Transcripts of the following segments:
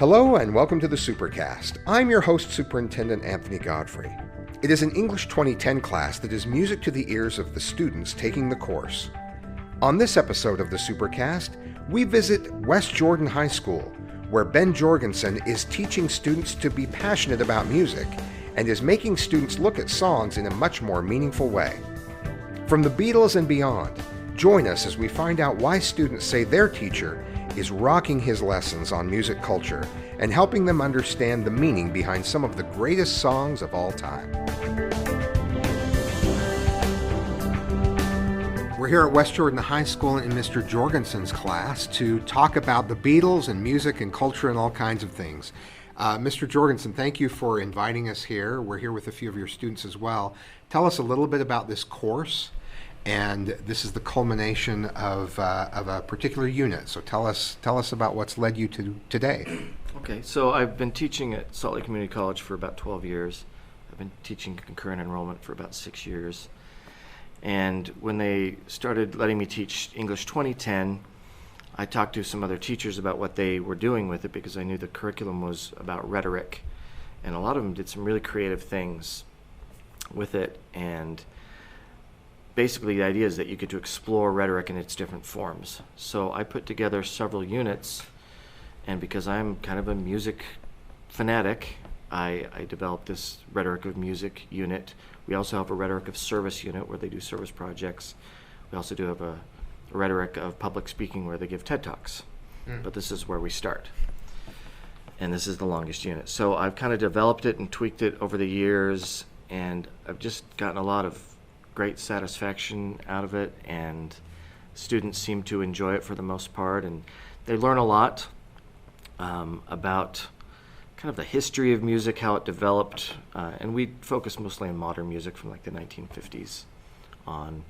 Hello and welcome to the Supercast. I'm your host, Superintendent Anthony Godfrey. It is an English 2010 class that is music to the ears of the students taking the course. On this episode of the Supercast, we visit West Jordan High School, where Ben Jorgensen is teaching students to be passionate about music and is making students look at songs in a much more meaningful way. From the Beatles and beyond, join us as we find out why students say their teacher is rocking his lessons on music culture and helping them understand the meaning behind some of the greatest songs of all time. We're here at West Jordan High School in Mr. Jorgensen's class to talk about the Beatles and music and culture and all kinds of things. Mr. Jorgensen, thank you for inviting us here. We're here with a few of your students as well. Tell us a little bit about this course. And this is the culmination of a particular unit. So tell us about what's led you to today. Okay, so I've been teaching at Salt Lake Community College for about 12 years. I've been teaching concurrent enrollment for about 6 years. And when they started letting me teach English 2010, I talked to some other teachers about what they were doing with it because I knew the curriculum was about rhetoric. And a lot of them did some really creative things with it. And basically, the idea is that you get to explore rhetoric in its different forms. So I put together several units, and because I'm kind of a music fanatic, I developed this rhetoric of music unit. We also have a rhetoric of service unit where they do service projects. We also do have a rhetoric of public speaking where they give TED Talks. But this is where we start. And this is the longest unit. So I've kind of developed it and tweaked it over the years, and I've just gotten a lot of great satisfaction out of it, and students seem to enjoy it for the most part, and they learn a lot about kind of the history of music, how it developed, and we focus mostly on modern music from like the 1950s on.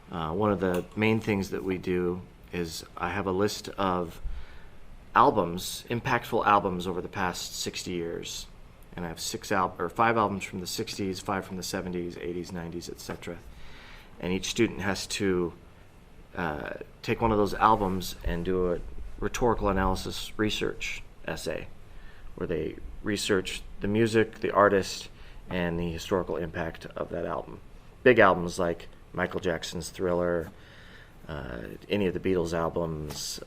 One of the main things that we do is I have a list of albums, impactful albums over the past 60 years. And I have 5 albums from the 60s, 5 from the 70s, 80s, 90s, etc. And each student has to take one of those albums and do a rhetorical analysis research essay, where they research the music, the artist, and the historical impact of that album. Big albums like Michael Jackson's Thriller, any of the Beatles albums.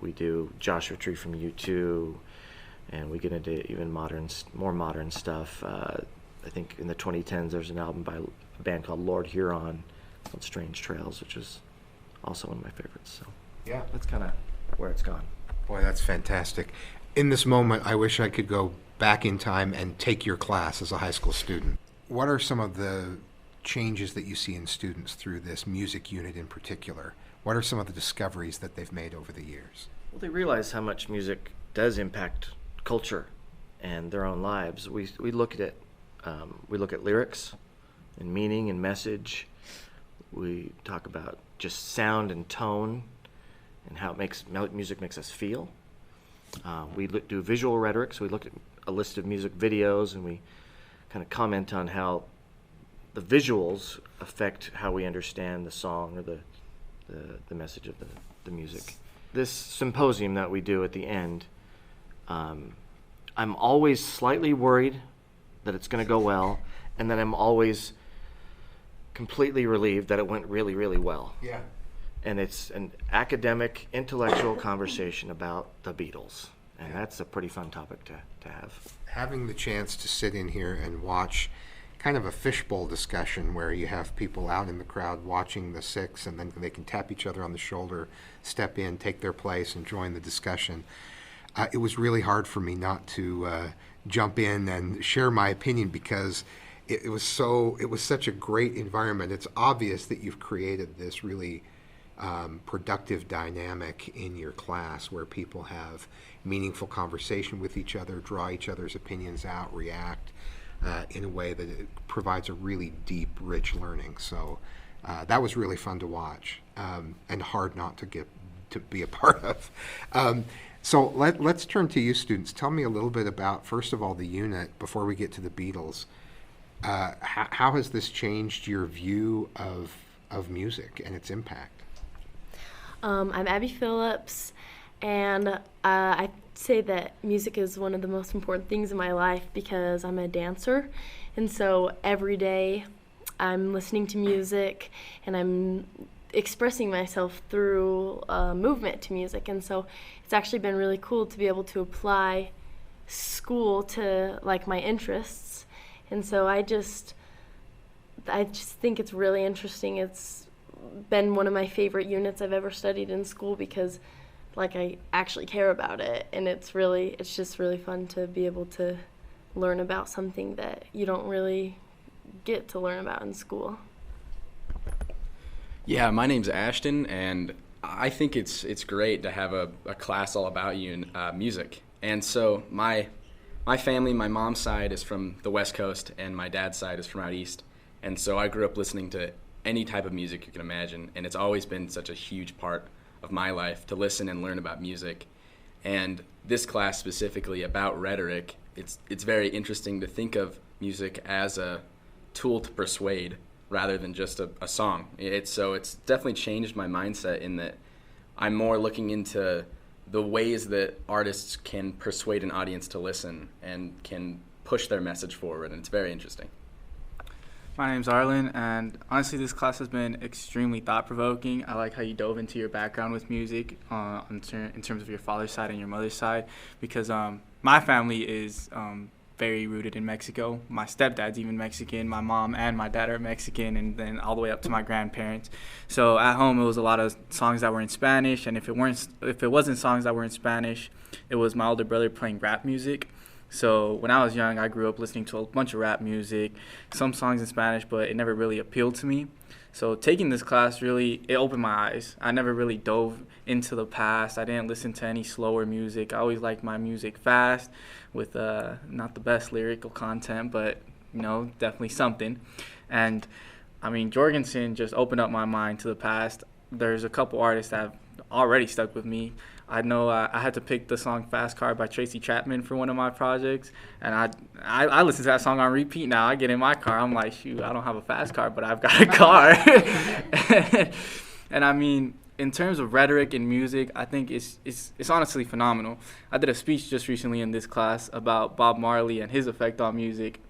We do Joshua Tree from U2. And we get into even more modern stuff. I think in the 2010s there's an album by a band called Lord Huron called Strange Trails, which is also one of my favorites. So yeah, that's kind of where it's gone. Boy, that's fantastic. In this moment, I wish I could go back in time and take your class as a high school student. What are some of the changes that you see in students through this music unit in particular? What are some of the discoveries that they've made over the years? Well, they realize how much music does impact culture and their own lives. We look at it. We look at lyrics and meaning and message. We talk about just sound and tone and how music makes us feel. We do visual rhetoric, so we look at a list of music videos and we kind of comment on how the visuals affect how we understand the song or the message of the music. This symposium that we do at the end, I'm always slightly worried that it's going to go well, and then I'm always completely relieved that it went really, really well. Yeah. And it's an academic, intellectual conversation about the Beatles, and that's a pretty fun topic to have. Having the chance to sit in here and watch kind of a fishbowl discussion where you have people out in the crowd watching the six, and then they can tap each other on the shoulder, step in, take their place, and join the discussion. It was really hard for me not to jump in and share my opinion because it was such a great environment. It's obvious that you've created this really productive dynamic in your class where people have meaningful conversation with each other, draw each other's opinions out, react in a way that it provides a really deep, rich learning. So that was really fun to watch and hard not to be a part of. So let's turn to you students. Tell me a little bit about, first of all, the unit before we get to the Beatles. How has this changed your view of music and its impact? I'm Abby Phillips, and I say that music is one of the most important things in my life because I'm a dancer, and so every day I'm listening to music and I'm expressing myself through movement to music, and so it's actually been really cool to be able to apply school to like my interests, and so I just think it's really interesting. It's been one of my favorite units I've ever studied in school because like I actually care about it, and it's just really fun to be able to learn about something that you don't really get to learn about in school. Yeah, my name's Ashton, and I think it's great to have a class all about music. And so my family, my mom's side is from the West Coast, and my dad's side is from out east. And so I grew up listening to any type of music you can imagine, and it's always been such a huge part of my life to listen and learn about music. And this class specifically about rhetoric, it's very interesting to think of music as a tool to persuade rather than just a song. It's definitely changed my mindset in that I'm more looking into the ways that artists can persuade an audience to listen and can push their message forward, and it's very interesting. My name's Arlen, and honestly, this class has been extremely thought-provoking. I like how you dove into your background with music in terms of your father's side and your mother's side, because my family is very rooted in Mexico. My stepdad's even Mexican. My mom and my dad are Mexican, and then all the way up to my grandparents. So at home, it was a lot of songs that were in Spanish, and if it wasn't songs that were in Spanish, it was my older brother playing rap music. So when I was young, I grew up listening to a bunch of rap music, some songs in Spanish, but it never really appealed to me. So taking this class it opened my eyes. I never really dove into the past. I didn't listen to any slower music. I always liked my music fast with not the best lyrical content, but definitely something. And I mean, Jorgensen just opened up my mind to the past. There's a couple artists that have already stuck with me. I know I had to pick the song Fast Car by Tracy Chapman for one of my projects, and I listen to that song on repeat now. I get in my car, I'm like, shoot, I don't have a fast car, but I've got a car. And I mean, in terms of rhetoric and music, I think it's honestly phenomenal. I did a speech just recently in this class about Bob Marley and his effect on music.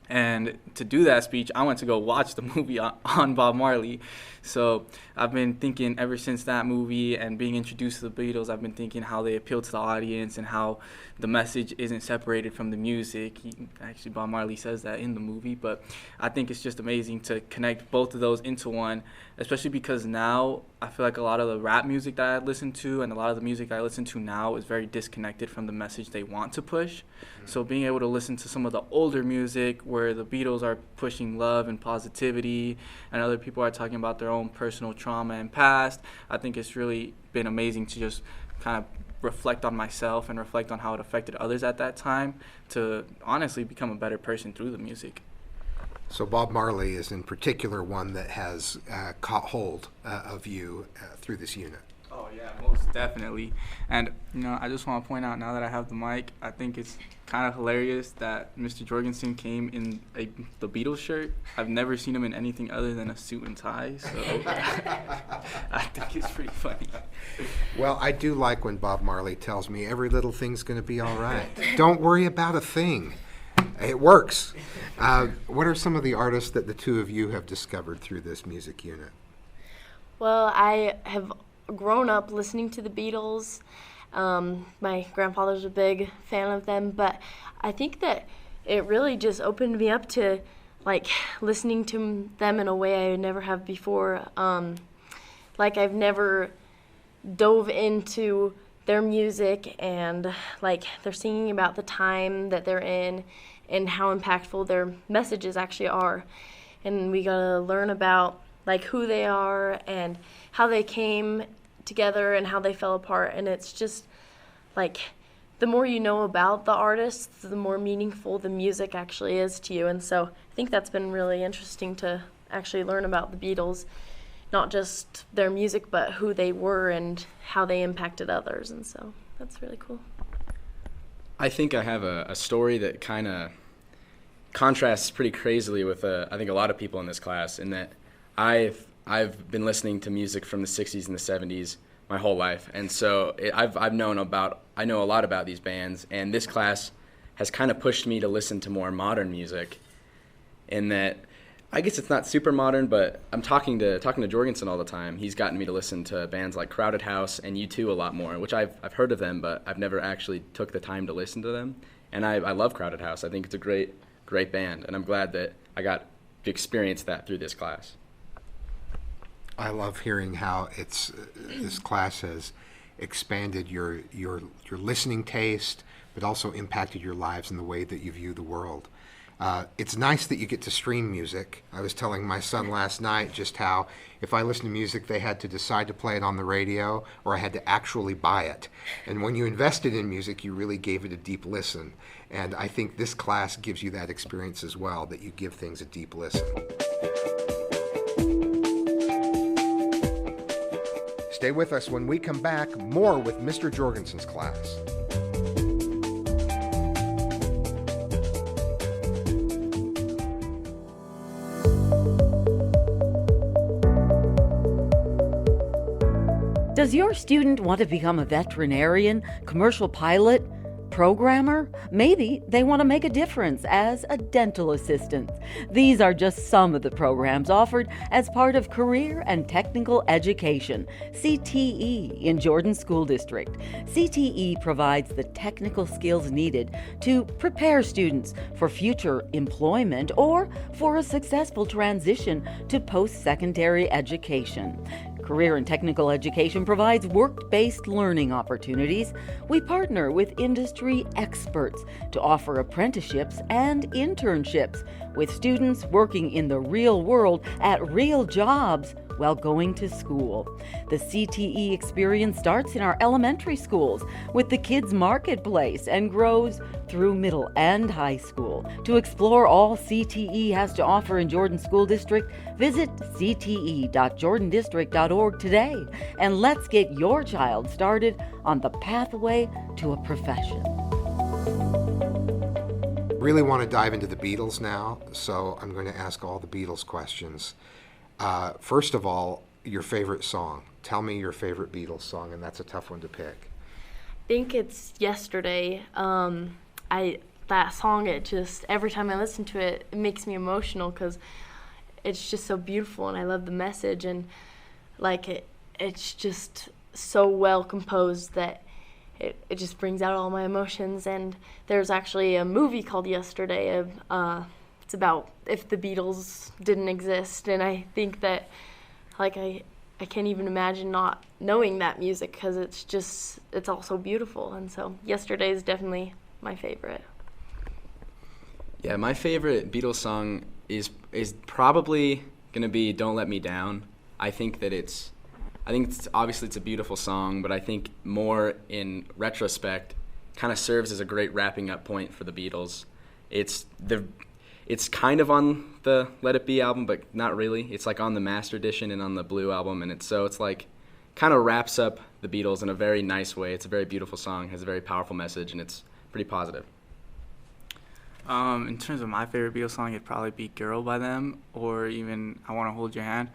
And to do that speech, I went to go watch the movie on Bob Marley. So I've been thinking ever since that movie and being introduced to the Beatles, I've been thinking how they appeal to the audience and how the message isn't separated from the music. Actually, Bob Marley says that in the movie, but I think it's just amazing to connect both of those into one, especially because now I feel like a lot of the rap music that I listen to and a lot of the music I listen to now is very disconnected from the message they want to push. So being able to listen to some of the older music where the Beatles are pushing love and positivity and other people are talking about their own personal trauma and past, I think it's really been amazing to just kind of reflect on myself and reflect on how it affected others at that time to honestly become a better person through the music. So Bob Marley is in particular one that has caught hold of you through this unit. Oh yeah, most definitely. And I just want to point out, now that I have the mic, I think it's kind of hilarious that Mr. Jorgensen came in the Beatles shirt. I've never seen him in anything other than a suit and tie, so I think it's pretty funny. Well, I do like when Bob Marley tells me every little thing's going to be all right. Don't worry about a thing. It works. What are some of the artists that the two of you have discovered through this music unit? Well, I have grown up listening to the Beatles. My grandfather's a big fan of them, but I think that it really just opened me up to like listening to them in a way I never have before. Like I've never dove into their music and like they're singing about the time that they're in and how impactful their messages actually are. And we gotta learn about like who they are and how they came together and how they fell apart. And it's just like the more you know about the artists, the more meaningful the music actually is to you. And so I think that's been really interesting to actually learn about the Beatles, not just their music, but who they were and how they impacted others. And so that's really cool. I think I have a story that kind of contrasts pretty crazily with I think a lot of people in this class, in that I've been listening to music from the 60s and the 70s my whole life, and so I know a lot about these bands, and this class has kind of pushed me to listen to more modern music. In that, I guess it's not super modern, but I'm talking to Jorgensen all the time. He's gotten me to listen to bands like Crowded House and U2 a lot more, which I've heard of them, but I've never actually took the time to listen to them. And I love Crowded House. I think it's a great band, and I'm glad that I got to experience that through this class. I love hearing how this class has expanded your listening taste, but also impacted your lives in the way that you view the world. It's nice that you get to stream music. I was telling my son last night just how if I listen to music, they had to decide to play it on the radio or I had to actually buy it. And when you invested in music, you really gave it a deep listen. And I think this class gives you that experience as well, that you give things a deep listen. Stay with us. When we come back, more with Mr. Jorgensen's class. Does your student want to become a veterinarian, commercial pilot, programmer? Maybe they want to make a difference as a dental assistant. These are just some of the programs offered as part of Career and Technical Education, CTE, in Jordan School District. CTE provides the technical skills needed to prepare students for future employment or for a successful transition to post-secondary education. Career and Technical Education provides work-based learning opportunities. We partner with industry experts to offer apprenticeships and internships with students working in the real world at real jobs while going to school. The CTE experience starts in our elementary schools with the Kids Marketplace and grows through middle and high school. To explore all CTE has to offer in Jordan School District, visit cte.jordandistrict.org today, and let's get your child started on the pathway to a profession. Really want to dive into the Beatles now, so I'm going to ask all the Beatles questions. First of all, your favorite song. Tell me your favorite Beatles song, and that's a tough one to pick. I think it's Yesterday. That song, it just, every time I listen to it, it makes me emotional because it's just so beautiful, and I love the message, and like it's just so well composed that it just brings out all my emotions. And there's actually a movie called Yesterday. It's about if the Beatles didn't exist, and I think that like I can't even imagine not knowing that music because it's all so beautiful. And so Yesterday is definitely my favorite. Yeah, my favorite Beatles song is probably gonna be "Don't Let Me Down." I think it's obviously it's a beautiful song, but I think more in retrospect, kind of serves as a great wrapping up point for the Beatles. It's kind of on the Let It Be album, but not really. It's like on the Master Edition and on the Blue album, and it's like kind of wraps up the Beatles in a very nice way. It's a very beautiful song, has a very powerful message, and it's pretty positive. In terms of my favorite Beatles song, it'd probably be "Girl" by them, or even "I Want to Hold Your Hand."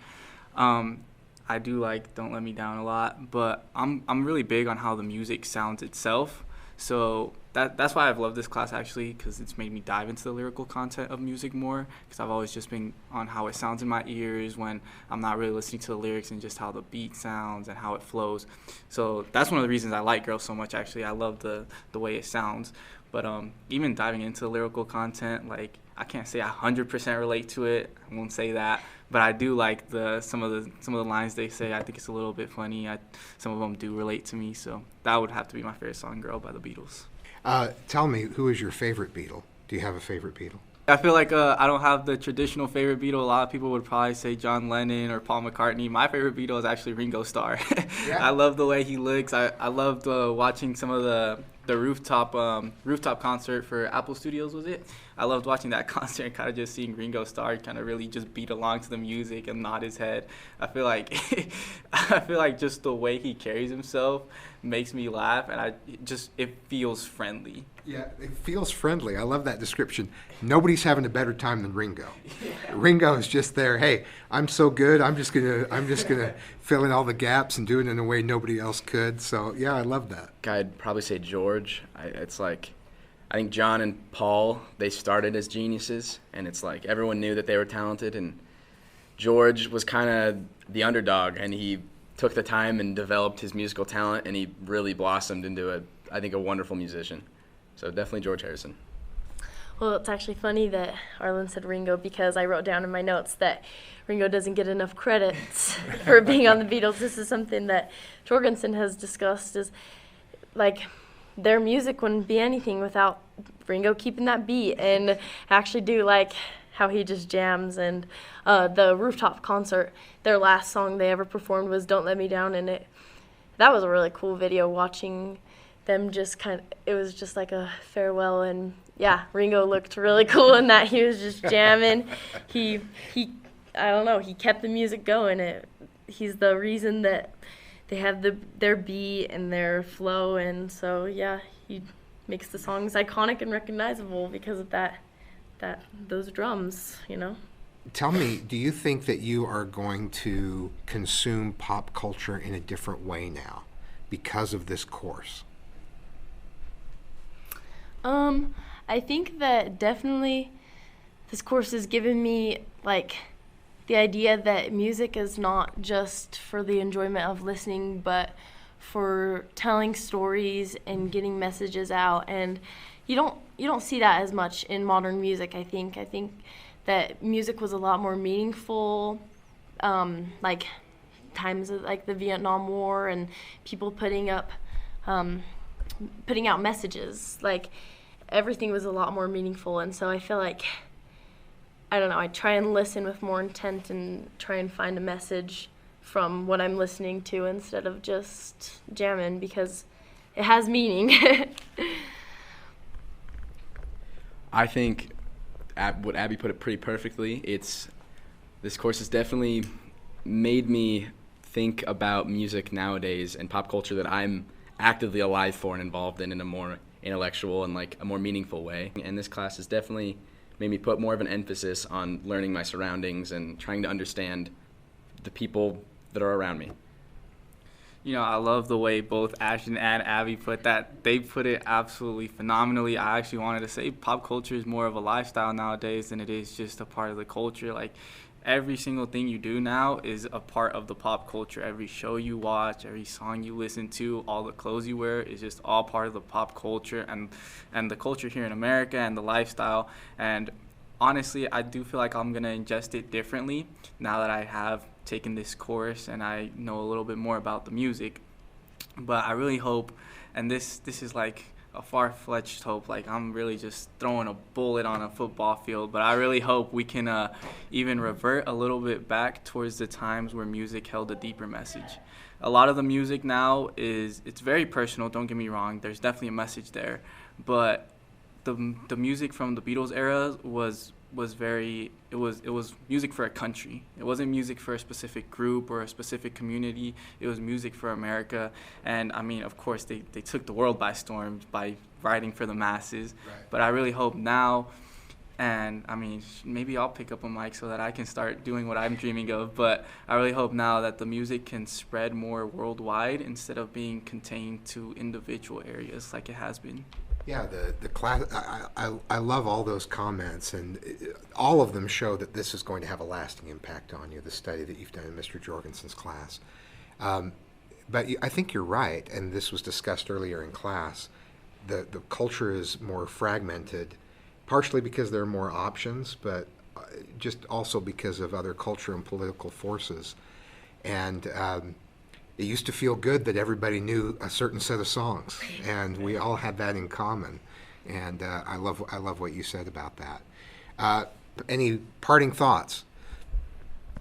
I do like "Don't Let Me Down" a lot, but I'm really big on how the music sounds itself. So that's why I've loved this class, actually, because it's made me dive into the lyrical content of music more, because I've always just been on how it sounds in my ears when I'm not really listening to the lyrics, and just how the beat sounds and how it flows. So that's one of the reasons I like "Girl" so much, actually. I love the way it sounds. But even diving into the lyrical content, like, I can't say I 100% relate to it. I won't say that. But I do like some of the lines they say. I think it's a little bit funny. Some of them do relate to me. So that would have to be my favorite song, "Girl" by the Beatles. Tell me, who is your favorite Beatle? Do you have a favorite Beatle? I feel like I don't have the traditional favorite Beatle. A lot of people would probably say John Lennon or Paul McCartney. My favorite Beatle is actually Ringo Starr. Yeah. I love the way he looks. I loved watching some of the rooftop concert for Apple Studios, was it? I loved watching that concert and kind of just seeing Ringo Starr kind of really just beat along to the music and nod his head. I feel like just the way he carries himself makes me laugh, and it feels friendly. Yeah, it feels friendly. I love that description. Nobody's having a better time than Ringo. Ringo is just there. Hey, I'm so good. I'm just gonna fill in all the gaps and do it in a way nobody else could. So yeah, I love that. I'd probably say George. It's like, I think John and Paul, they started as geniuses, and it's like everyone knew that they were talented, and George was kind of the underdog, and he took the time and developed his musical talent, and he really blossomed into I think a wonderful musician. So definitely George Harrison. Well, it's actually funny that Arlen said Ringo, because I wrote down in my notes that Ringo doesn't get enough credits for being on the Beatles. This is something that Jorgensen has discussed, is like their music wouldn't be anything without Ringo keeping that beat, and actually do like how he just jams. And the rooftop concert, their last song they ever performed was Don't Let Me Down, and that was a really cool video, watching them just it was just like a farewell. And yeah, Ringo looked really cool in that. He was just jamming. He I don't know, he kept the music going. He's the reason that they have their beat and their flow, and so yeah, he makes the songs iconic and recognizable because of those drums, you know. Tell me, do you think that you are going to consume pop culture in a different way now because of this course? I think that definitely this course has given me like the idea that music is not just for the enjoyment of listening, but for telling stories and getting messages out. And you don't see that as much in modern music. I think that music was a lot more meaningful, like times of like the Vietnam War and people putting out messages. Like everything was a lot more meaningful, and so I feel like, I don't know, I try and listen with more intent and try and find a message from what I'm listening to instead of just jamming, because it has meaning. I think what Abby put it pretty perfectly. This course has definitely made me think about music nowadays and pop culture that I'm actively alive for and involved in a more intellectual and like a more meaningful way. And this class has definitely made me put more of an emphasis on learning my surroundings and trying to understand the people that are around me. You know, I love the way both Ashton and Abby put that. They put it absolutely phenomenally. I actually wanted to say pop culture is more of a lifestyle nowadays than it is just a part of the culture. Like, every single thing you do now is a part of the pop culture. Every show you watch, every song you listen to, all the clothes you wear is just all part of the pop culture and the culture here in America and the lifestyle. And honestly, I do feel like I'm going to ingest it differently now that I have taken this course and I know a little bit more about the music. But I really hope, and this is like a far-fetched hope, like I'm really just throwing a bullet on a football field, but I really hope we can even revert a little bit back towards the times where music held a deeper message. A lot of the music now it's very personal, don't get me wrong, there's definitely a message there, but the music from the Beatles era was music for a country. It wasn't music for a specific group or a specific community. It was music for America. And I mean, of course, they took the world by storm by writing for the masses. Right. But I really hope now, and I mean, maybe I'll pick up a mic so that I can start doing what I'm dreaming of. But I really hope now that the music can spread more worldwide instead of being contained to individual areas like it has been. Yeah, the class. I love all those comments, and all of them show that this is going to have a lasting impact on you. The study that you've done in Mr. Jorgensen's class, but I think you're right, and this was discussed earlier in class. The culture is more fragmented, partially because there are more options, but just also because of other culture and political forces, and. It used to feel good that everybody knew a certain set of songs, and we all had that in common. And I love what you said about that. Any parting thoughts?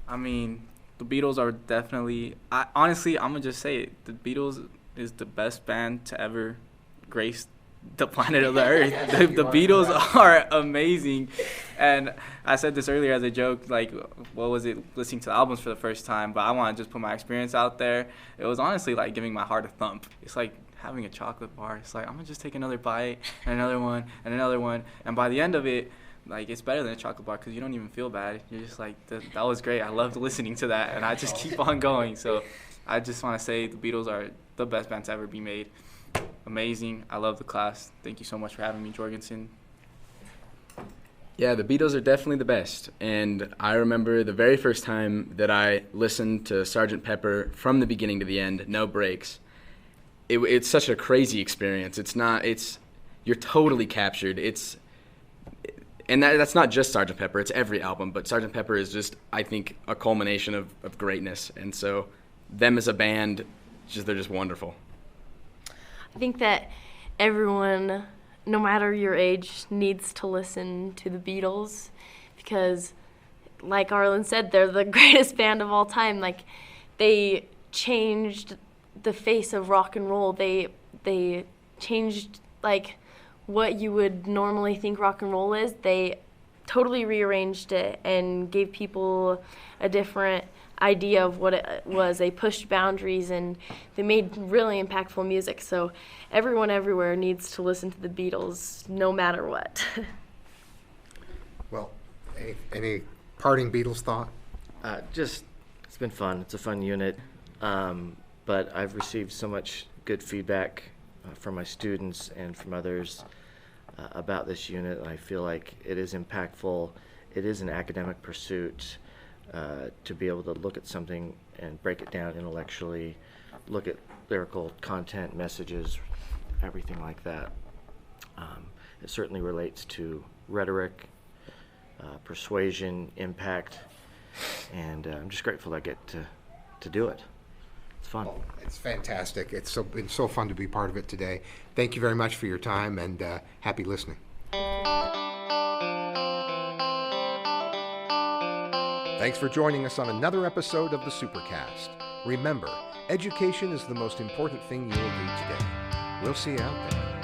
I mean, the Beatles are definitely. Honestly, I'm gonna just say it. The Beatles is the best band to ever grace the planet of the Earth. The Beatles are amazing. And I said this earlier as a joke, like, what was it, listening to the albums for the first time? But I want to just put my experience out there. It was honestly like giving my heart a thump. It's like having a chocolate bar. It's like, I'm going to just take another bite and another one and another one. And by the end of it, like, it's better than a chocolate bar because you don't even feel bad. You're just like, that was great. I loved listening to that. And I just keep on going. So I just want to say the Beatles are the best band to ever be made. Amazing. I love the class. Thank you so much for having me, Jorgensen. Yeah, the Beatles are definitely the best. And I remember the very first time that I listened to Sgt. Pepper from the beginning to the end, no breaks. It's such a crazy experience. You're totally captured. And that's not just Sgt. Pepper, it's every album, but Sgt. Pepper is just, I think, a culmination of greatness. And so them as a band, they're just wonderful. I think that everyone, no matter your age, needs to listen to the Beatles because, like Arlen said, they're the greatest band of all time. Like, they changed the face of rock and roll. They changed, like, what you would normally think rock and roll is. They totally rearranged it and gave people a different idea of what it was. They pushed boundaries and they made really impactful music. So everyone everywhere needs to listen to the Beatles no matter what. Well, any parting Beatles thought? It's been fun. It's a fun unit. But I've received so much good feedback from my students and from others about this unit. I feel like it is impactful. It is an academic pursuit. To be able to look at something and break it down intellectually, look at lyrical content, messages, everything like that. It certainly relates to rhetoric, persuasion, impact, and I'm just grateful I get to do it. It's fun. Well, it's fantastic. It's been so fun to be part of it today. Thank you very much for your time, and happy listening. Thanks for joining us on another episode of the Supercast. Remember, education is the most important thing you will do today. We'll see you out there.